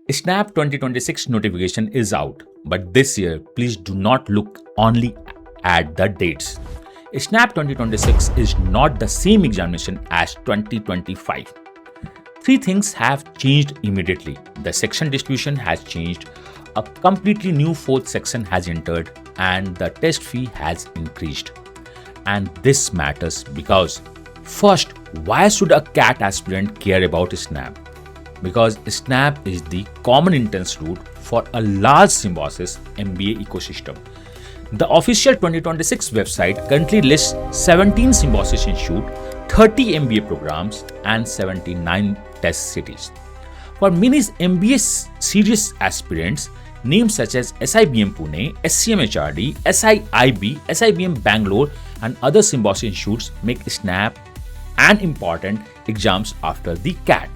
Snap 2026 notification is out, but this year, please do not look only at the dates. Snap 2026 is not the same examination as 2025. Three things have changed immediately. The section distribution has changed, a completely new fourth section has entered, and the test fee has increased. And this matters because, first, why should a CAT aspirant care about Snap? Because Snap is the common entrance route for a large Symbiosis MBA ecosystem. The official 2026 website currently lists 17 Symbiosis Institute, 30 MBA programs, and 79 test cities. For many MBA serious aspirants, names such as SIBM Pune, SCM HRD, SIIB, SIBM Bangalore, and other Symbiosis institutes make Snap an important exams after the CAT.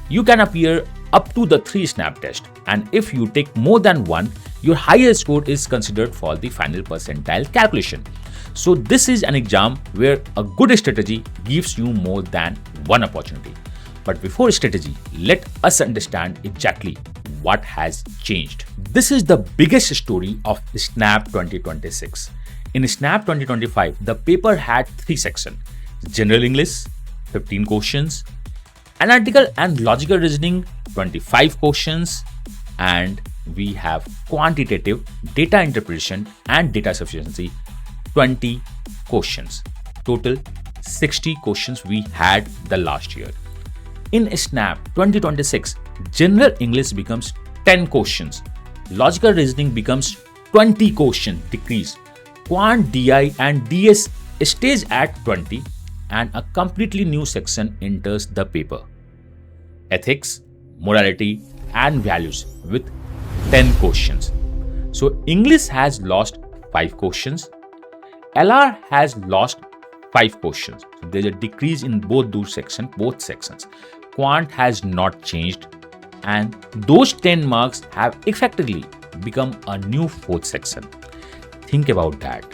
You can appear up to the 3 Snap tests, and if you take more than one, your higher score is considered for the final percentile calculation. So this is an exam where a good strategy gives you more than one opportunity. But before strategy, let us understand exactly what has changed. This is the biggest story of Snap 2026. In Snap 2025, the paper had 3 sections: General English, 15 questions, Analytical and Logical Reasoning, 25 questions, and we have Quantitative, Data Interpretation and Data Sufficiency, 20 questions. Total 60 questions we had the last year. In Snap 2026, General English becomes 10 questions, Logical Reasoning becomes 20 questions, decrease, Quant DI and DS stays at 20, and a completely new section enters the paper: Ethics, Morality and Values, with 10 questions. So English has lost 5 questions, LR has lost 5 questions. So there's a decrease in both sections. Quant has not changed, and those 10 marks have effectively become a new fourth section. Think about that.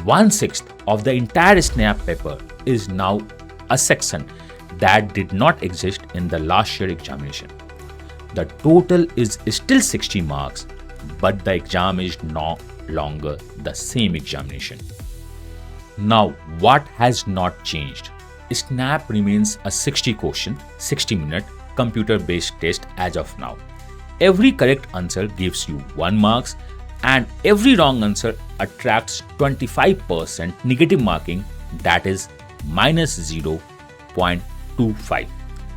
1/6 of the entire Snap paper is now a section that did not exist in the last year examination. The total is still 60 marks, but the exam is no longer the same examination. Now, what has not changed? Snap remains a 60 question, 60-minute computer-based test as of now. Every correct answer gives you 1 marks, and every wrong answer attracts 25% negative marking, that is minus 0.25.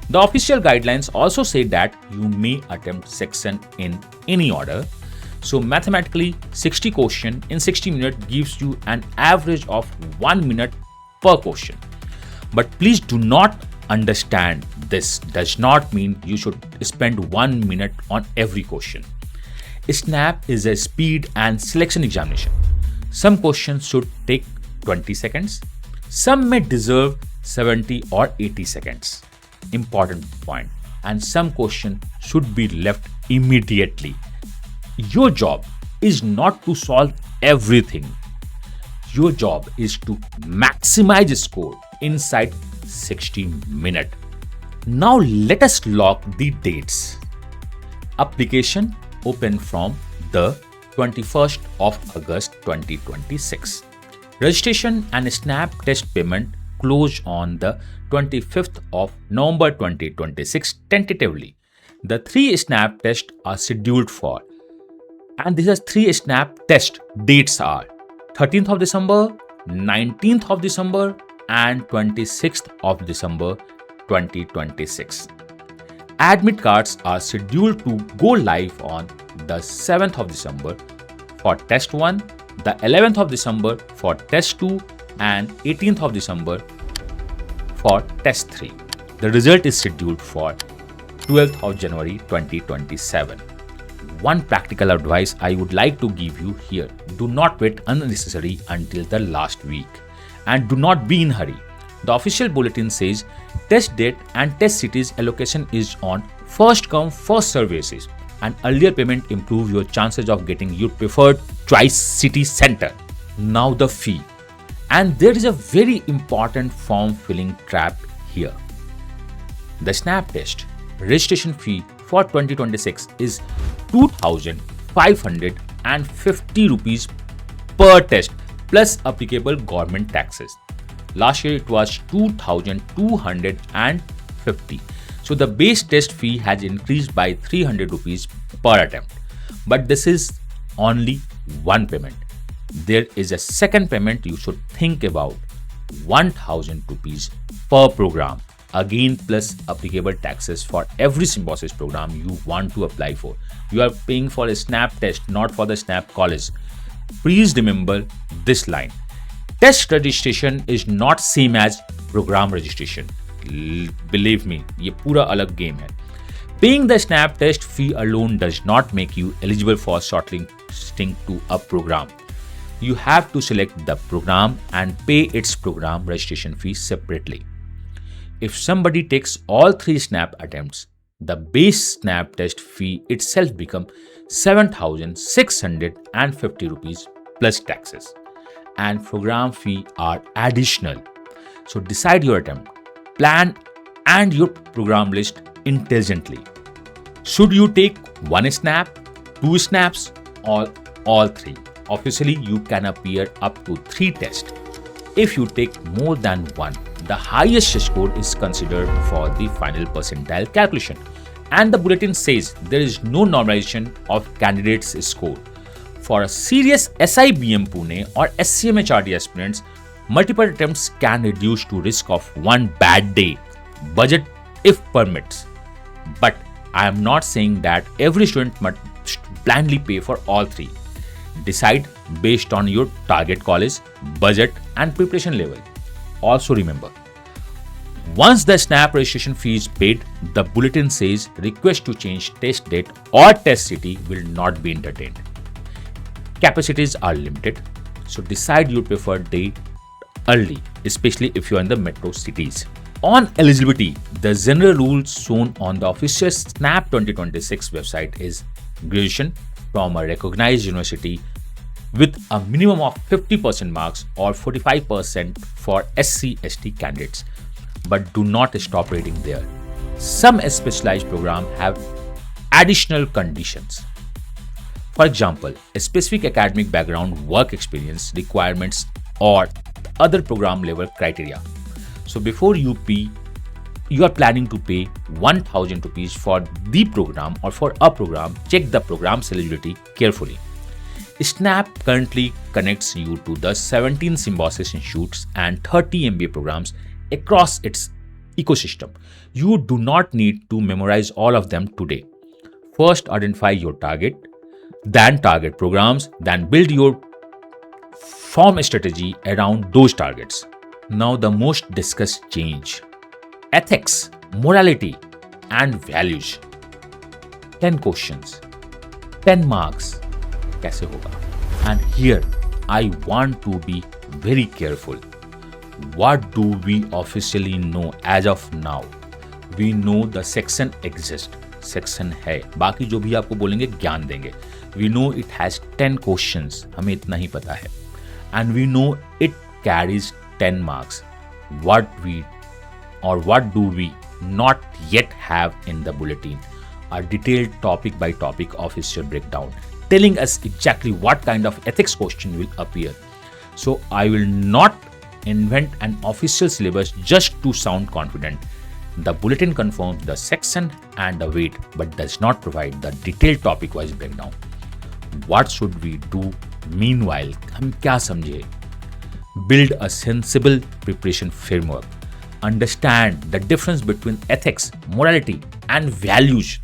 The official guidelines also say that you may attempt section in any order. So mathematically, 60 question in 60 minutes gives you an average of 1 minute per question. But please do not understand this does not mean you should spend 1 minute on every question. Snap is a speed and selection examination. Some questions should take 20 seconds. Some may deserve 70 or 80 seconds. Important point. And some questions should be left immediately. Your job is not to solve everything. Your job is to maximize score inside 60 minutes. Now let us lock the dates. Application open from the 21st of August 2026. Registration and Snap test payment close on the 25th of November 2026 tentatively. The 3 Snap tests are scheduled for, and these are 3 Snap test dates are 13th of December, 19th of December and 26th of December 2026. Admit cards are scheduled to go live on the 7th of December for test 1, the 11th of December for test 2 and 18th of December for test 3. The result is scheduled for 12th of January 2027. One practical advice I would like to give you here: do not wait unnecessarily until the last week, and do not be in hurry. The official bulletin says test date and test cities allocation is on first come first served basis, and earlier payment improve your chances of getting your preferred choice city center. Now the fee, and there is a very important form filling trap here. The Snap test registration fee for 2026 is 2,550 rupees per test plus applicable government taxes. Last year it was 2,250. So the base test fee has increased by 300 rupees per attempt. But this is only one payment. There is a second payment you should think about, 1,000 rupees per program, again plus applicable taxes for every Symbiosis program you want to apply for. You are paying for a snap test, not for the snap college. Please remember this line. Test registration is not same as program registration. Believe me, ये पूरा अलग game है. Paying the snap test fee alone does not make you eligible for shortlisting to a program. You have to select the program and pay its program registration fee separately. If somebody takes all 3 snap attempts, the base snap test fee itself becomes 7,650 rupees plus taxes, and program fee are additional. So decide your attempt, plan and your program list intelligently. Should you take 1 snap, 2 snaps, or all 3? Officially, you can appear up to 3 tests. If you take more than 1, the highest score is considered for the final percentile calculation. And the bulletin says there is no normalization of candidates' score. For a serious SIBM Pune or SCMHRD aspirants, multiple attempts can reduce to risk of 1 bad day, budget if permits. But I am not saying that every student must blindly pay for all 3. Decide based on your target college, budget and preparation level. Also remember, once the snap registration fee is paid, the bulletin says request to change test date or test city will not be entertained. Capacities are limited, so decide your preferred date early, especially if you are in the metro cities. On eligibility, the general rules shown on the official SNAP 2026 website is graduation from a recognized university with a minimum of 50% marks or 45% for SC/ST candidates. But do not stop reading there. Some specialized programs have additional conditions. For example, a specific academic background, work experience requirements, or other program level criteria. So before you are planning to pay 1,000 rupees for the program or for a program, check the program's eligibility carefully. SNAP currently connects you to the 17 Symbiosis institutes and 30 MBA programs across its ecosystem. You do not need to memorize all of them today. First, identify your target, then target programs, then build your form strategy around those targets. Now the most discussed change: ethics, morality, and values. 10 questions, 10 marks. कैसे होगा? And here I want to be very careful. What do we officially know as of now? We know the section exists. Section है. बाकी जो भी आपको बोलेंगे ज्ञान देंगे. We know it has 10 questions. हमें इतना ही पता है. And we know it carries 10 marks. What do we not yet have in the bulletin? A detailed topic by topic official breakdown, telling us exactly what kind of ethics question will appear. So I will not invent an official syllabus just to sound confident. The bulletin confirms the section and the weight, but does not provide the detailed topic-wise breakdown. What should we do meanwhile? हम क्या समझे? Build a sensible preparation framework. Understand the difference between ethics, morality, and values.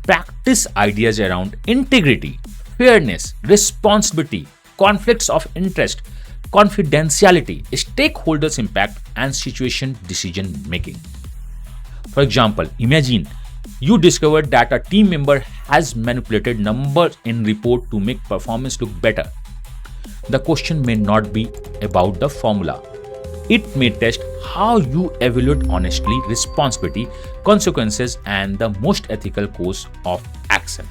Practice ideas around integrity, fairness, responsibility, conflicts of interest, confidentiality, stakeholders' impact, and situation decision making. For example, imagine you discovered that a team member has manipulated numbers in report to make performance look better. The question may not be about the formula. It may test how you evaluate honesty, responsibility, consequences, and the most ethical course of action.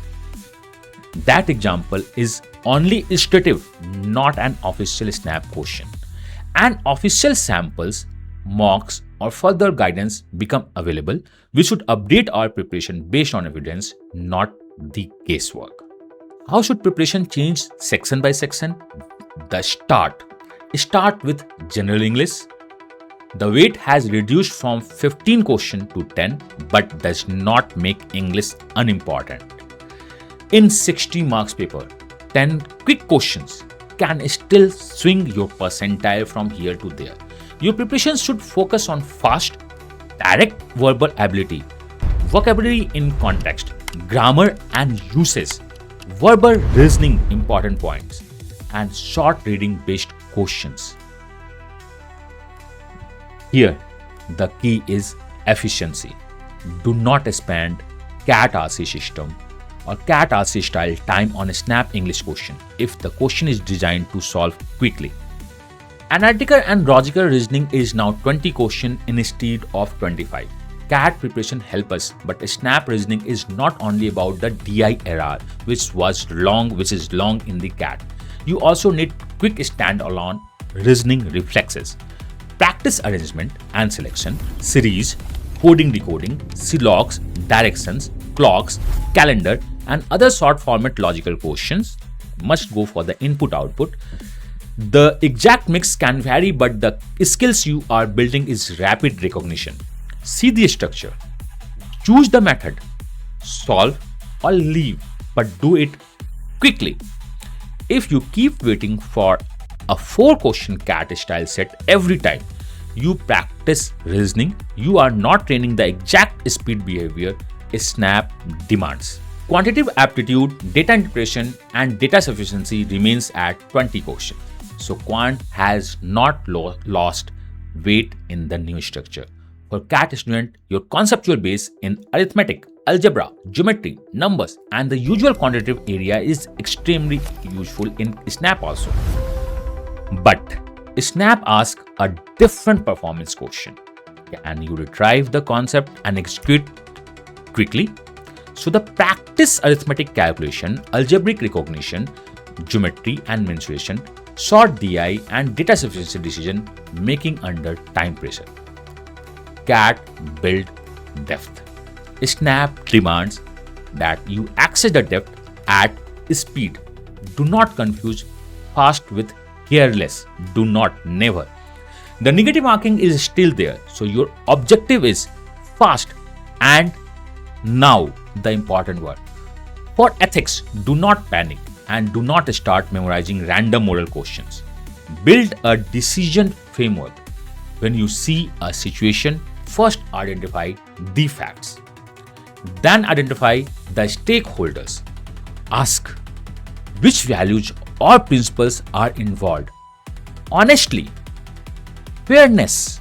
That example is only illustrative, not an official SNAP question. And official samples, mocks, or further guidance become available, we should update our preparation based on evidence, not the guesswork. How should preparation change section by section? The start. Start with General English. The weight has reduced from 15 questions to 10, but does not make English unimportant. In 60 marks paper, 10 quick questions can still swing your percentile from here to there. Your preparation should focus on fast, direct verbal ability, vocabulary in context, grammar and uses, verbal reasoning important points, and short reading based questions. Here, the key is efficiency. Do not spend CAT-RC system or CAT-RC style time on a snap English question if the question is designed to solve quickly. Analytical and logical reasoning is now 20 questions instead of 25. CAT preparation helps us, but snap reasoning is not only about the DI error, which is long in the CAT. You also need quick standalone reasoning reflexes. Practice arrangement and selection, series, coding decoding, logs, directions, clocks, calendar, and other short format logical questions must go for the input-output. The exact mix can vary, but the skills you are building is rapid recognition. See the structure. Choose the method. Solve or leave, but do it quickly. If you keep waiting for a 4-question CAT style set every time you practice reasoning, you are not training the exact speed behavior snap demands. Quantitative aptitude, data interpretation, and data sufficiency remains at 20 questions. So Quant has not lost weight in the new structure. For CAT student, your conceptual base in arithmetic, algebra, geometry, numbers, and the usual quantitative area is extremely useful in SNAP also. But SNAP asks a different performance question. Can you retrieve the concept and execute quickly? So the practice arithmetic calculation, algebraic recognition, geometry and mensuration, short DI and data sufficiency decision making under time pressure. CAT build depth. SNAP demands that you access the depth at speed. Do not confuse fast with careless. Do not, never. The negative marking is still there, so your objective is fast. And now the important word. For ethics, do not panic and do not start memorizing random moral questions. Build a decision framework. When you see a situation, first identify the facts. Then identify the stakeholders. Ask which values or principles are involved. Honestly, fairness.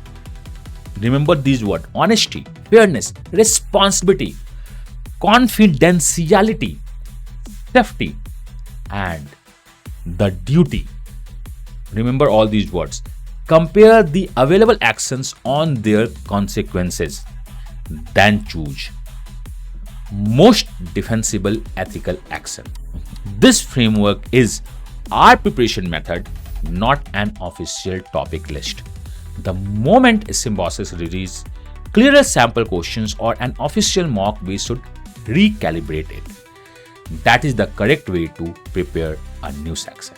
Remember these words: honesty, fairness, responsibility, confidentiality, safety, and the duty. Remember all these words. Compare the available actions on their consequences. Then choose most defensible ethical action. This framework is our preparation method, not an official topic list. The moment a Symbiosis releases clearer sample questions or an official mock, we should recalibrate it. That is the correct way to prepare a new section.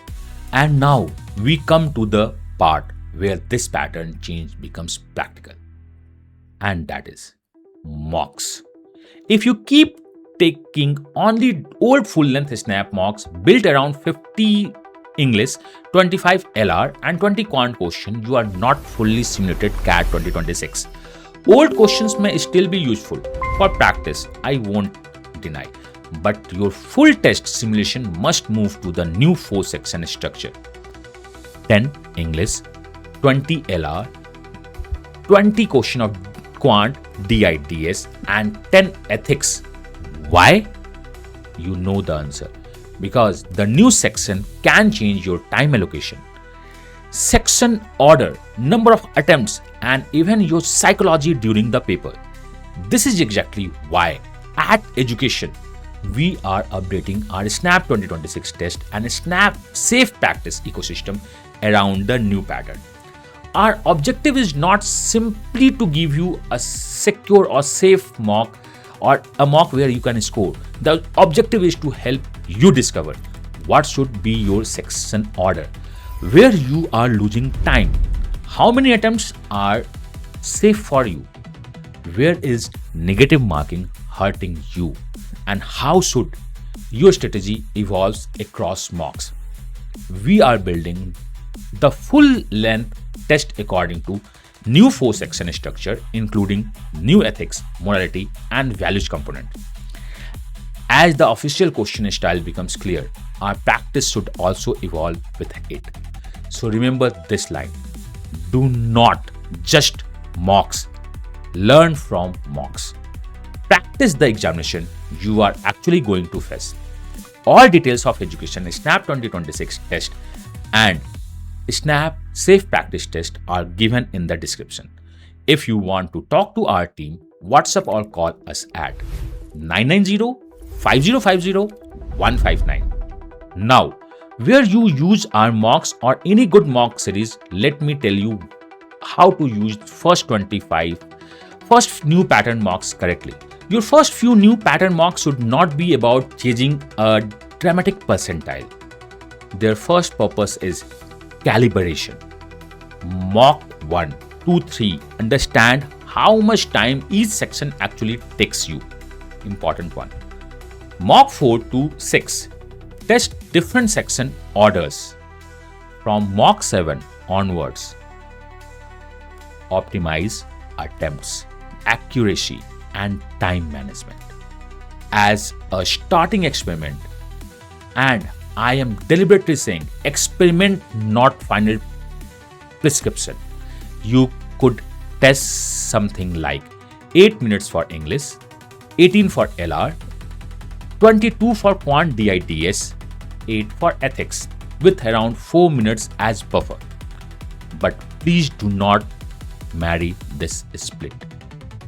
And now we come to the part where this pattern change becomes practical, and that is mocks. If you keep taking only old full-length snap mocks built around 50 English, 25 LR and 20 quant question, you are not fully simulated CAT 2026. Old questions may still be useful for practice, I won't deny, but your full test simulation must move to the new 4-section structure. 10 English, 20 LR, 20 question of quant, DIDS, and 10 ethics. Why? You know the answer. Because the new section can change your time allocation, section order, number of attempts, and even your psychology during the paper. This is exactly why at AzuCAtion we are updating our SNAP 2026 test and SNAP safe practice ecosystem around the new pattern. our objective is not simply to give you a secure or safe mock or a mock where you can score. The objective is to help you discover what should be your section order, where you are losing time, how many attempts are safe for you, where is negative marking hurting you, and how should your strategy evolves across mocks. We are building the full length test according to new 4-section structure, including new ethics, morality, and values component. As the official question style becomes clear, our practice should also evolve with it. So remember this line: do not just mocks, learn from mocks. Practice the examination you are actually going to face. All details of Education Snap 2026 test and Snap Safe Practice test are given in the description. If you want to talk to our team, WhatsApp or call us at 990-5050-159. Now, where you use our mocks or any good mock series, let me tell you how to use first new pattern mocks correctly. Your first few new pattern mocks should not be about chasing a dramatic percentile. Their first purpose is calibration. Mock 1, 2, 3. Understand how much time each section actually takes you. Important one. Mock 4 to 6. Test different section orders. From mock 7 onwards. Optimize attempts, accuracy, and time management. As a starting experiment, and I am deliberately saying experiment, not final prescription, you could test something like 8 minutes for English, 18 for LR, 22 for Quant DIDS, 8 for ethics, with around 4 minutes as buffer. But please do not marry this split.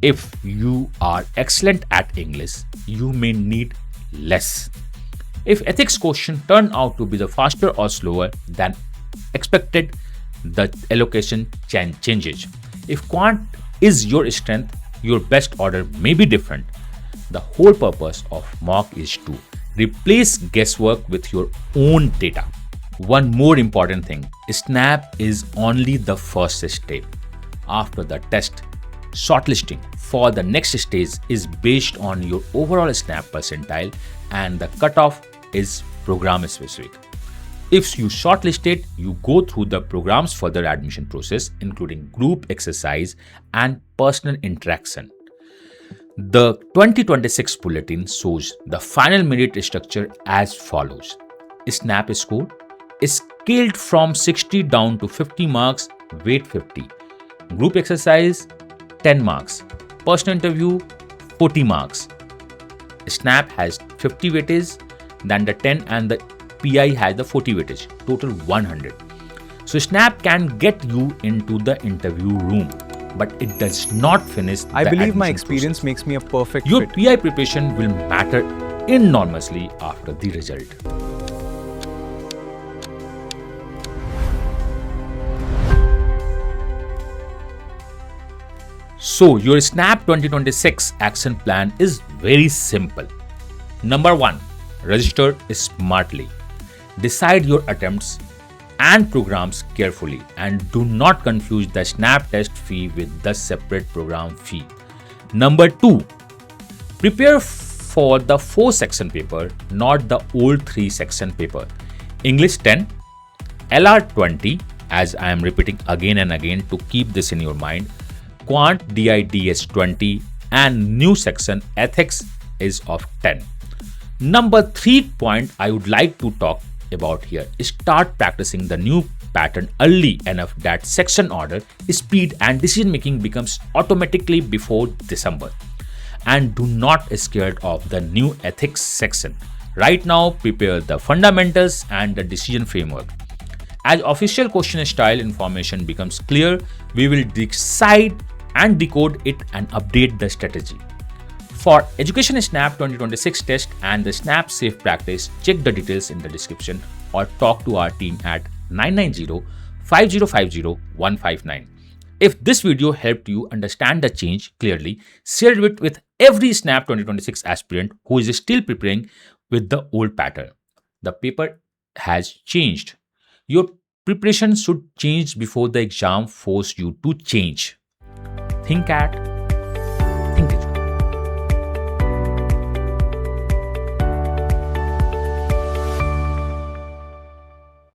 If you are excellent at English, you may need less. If ethics question turn out to be the faster or slower than expected, the allocation changes. If quant is your strength, your best order may be different. The whole purpose of mock is to replace guesswork with your own data. One more important thing, Snap is only the first step. After the test, shortlisting for the next stage is based on your overall Snap percentile, and the cutoff is program specific. If you shortlisted, you go through the program's further admission process, including group exercise and personal interaction. The 2026 bulletin shows the final merit structure as follows. Snap score is scaled from 60 down to 50 marks, weight 50. Group exercise 10 marks. Personal interview 40 marks. Snap has 50 weightage, then the 10 and the PI has the 40 weightage, total 100. So Snap can get you into the interview room, but it does not finish the I believe my admission experience process. makes me a perfect Your fit. PI preparation will matter enormously after the result. So your Snap 2026 action plan is very simple. Number 1, register smartly. Decide your attempts and programs carefully, and do not confuse the Snap test fee with the separate program fee. Number 2, prepare for the 4-section paper, not the old 3-section paper. English 10, LR 20, as I am repeating again and again to keep this in your mind. Quant DIDS 20, and new section ethics is of 10. Number 3 point I would like to talk about here is start practicing the new pattern early enough that section order, speed, and decision making becomes automatically before December. And do not be scared of the new ethics section. Right now, prepare the fundamentals and the decision framework. As official question style information becomes clear, we will decide and decode it and update the strategy. For Education Snap 2026 test and the Snap Safe Practice, check the details in the description or talk to our team at 5050159. If this video helped you understand the change clearly, share it with every Snap 2026 aspirant who is still preparing with the old pattern. The paper has changed. Your preparation should change before the exam force you to change. Think at